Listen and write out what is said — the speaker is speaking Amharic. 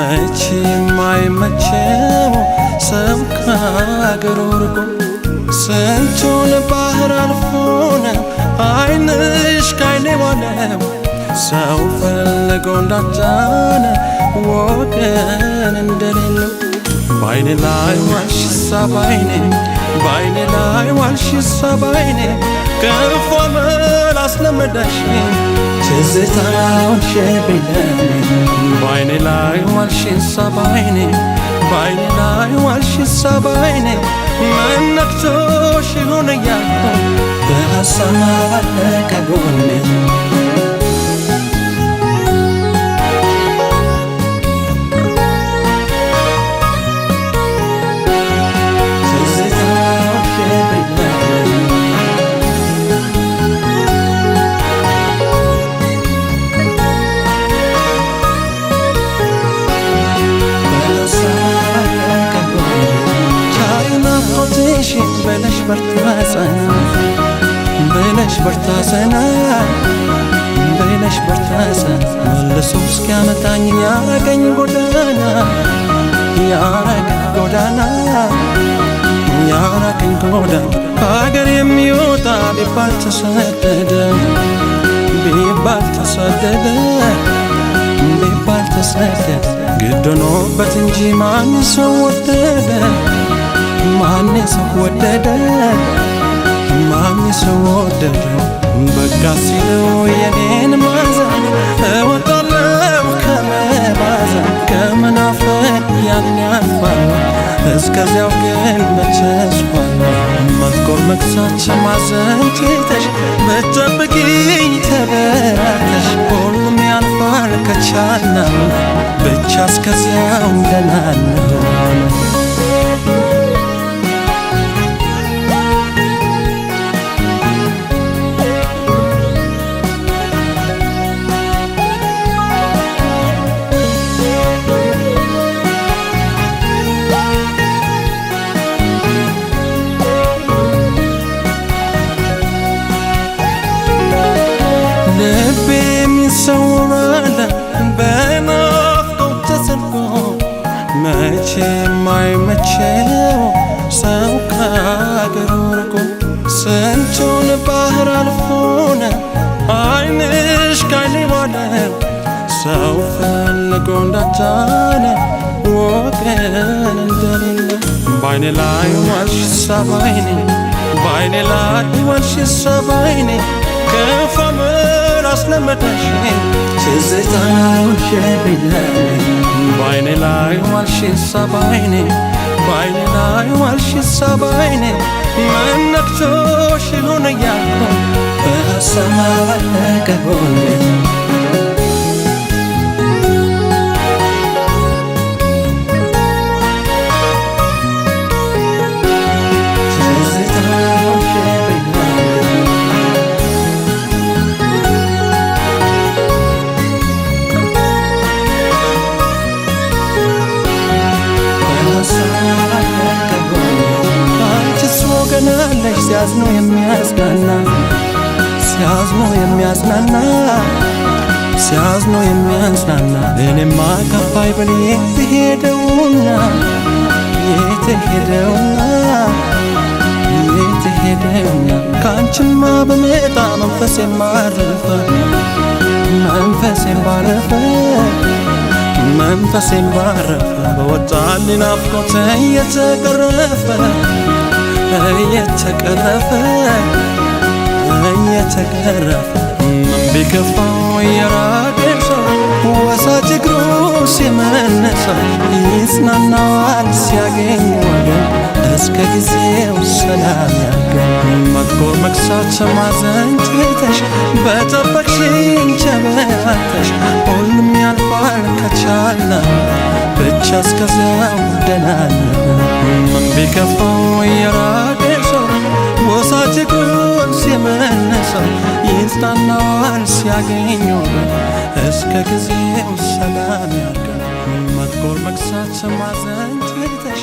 መቼም አይመቸው ሰው ከአገሩ ርቆ ስንቱን ባህር አልፎን አይንሽ ካይኔ ዋለው ሰው ፈልጎ እንዳጫነ ወገን እንደሌለው ባይኔ ላይ ዋልሽ ሳባይኔ ባይኔ ላይ ዋልሽ ሳባይኔ ከፎ መላስ ለመዳሽኝ ትዝታውን ሸብለኝ ባይኔ ላይ ዋልሽ ሳባይኔ ባይኔ ላይ ዋልሽ ሳባይኔ መነክቶሽ ይሆን እያልኩ በሀሳብ አለቀ ጎኔ بلاش برتاسنا بلاش برتاسنا بلاش برتاسنا ملسوس كامتاني يا ركن غدانا يا ركن غدانا يا ركن غدانا هاجر يميوتا بيبال تسدد بيبال تسدد بيبال تسدد قدنو بتنجي ما نسودد ማን ሰው ወደደ ማን ሰው ወደደ በቃ ሲለው የኔን ማዘን እወጣለሁ ከመባዘን ከመናፈቅ ያን ያልፋል እስከዚያው ግን መቸስኳል መጥቆር መክሳት ማዘን ትተሽ ብትጠብቂኝ ተበራተሽ ሁሉም ያልፋል ከቻልና ብቻ እስከዚያው ደህና እንሆን ሰውራለ በናፍቆት ተሰልፎ መቼም አይመቸው ሰው ከአገሩ ርቆ ስንቱን ባህር አልፎን አይንሽ ካይኔ ዋለው ሰው ፈልጎ እንዳጫነ ወገን እንደሌለው ባይኔ ላይ ዋልሽ ሳባይኔ ባይኔ ላይ ዋልሽ ሳባይኔ ከፎ መላስ ለመዳሽኝ ትዝታውን ሸብለኝ ባይኔ ላይ ዋልሽ ሳባይኔ ባይኔ ላይ ዋልሽ ሳባይኔ መነክቶሽ ይሆን እያልኩ በሀሳብ አለቀ ጎኔ ገናለሽ ሲያዝኑ የሚያዝናና ሲያዝኑ የሚያዝናና ሲያዝኑ የሚያዝናና እኔማ ከፋይ በኔ የትሄደውና የትሄደውና የትሄደውና ካንቺማ በመጣ መንፈሴን ባረፈ መንፈሴን ባረፈ መንፈሴን ባረፈ በወጣልኝ ናፍቆት እየተቀረፈ እየተቀረፈ እየተቀረፈ ምን ቢከፋው የራቀኝ ሰው ወሳጅ እግሩ ሲመነሰው ይጽናናዋል ሲያገኝ ወገን እስከ ጊዜው ሰላም ያገኝ መጥቆር መክሳት ማዘን ትተሽ በጠበቅሽኝ ቸበተሽ ሁሉም ያልፋል ከቻልና ብቻ እስከዚያው ደህና ምን ቢከፋው የራቀኝ ሰው ወሳጅ እግሩን ሲመነሰው ይጽናናዋል ሲያገኝ ወገን እስከ ጊዜው ሰላም ያገኝ መጥቆር መክሳት ማዘን ትተሽ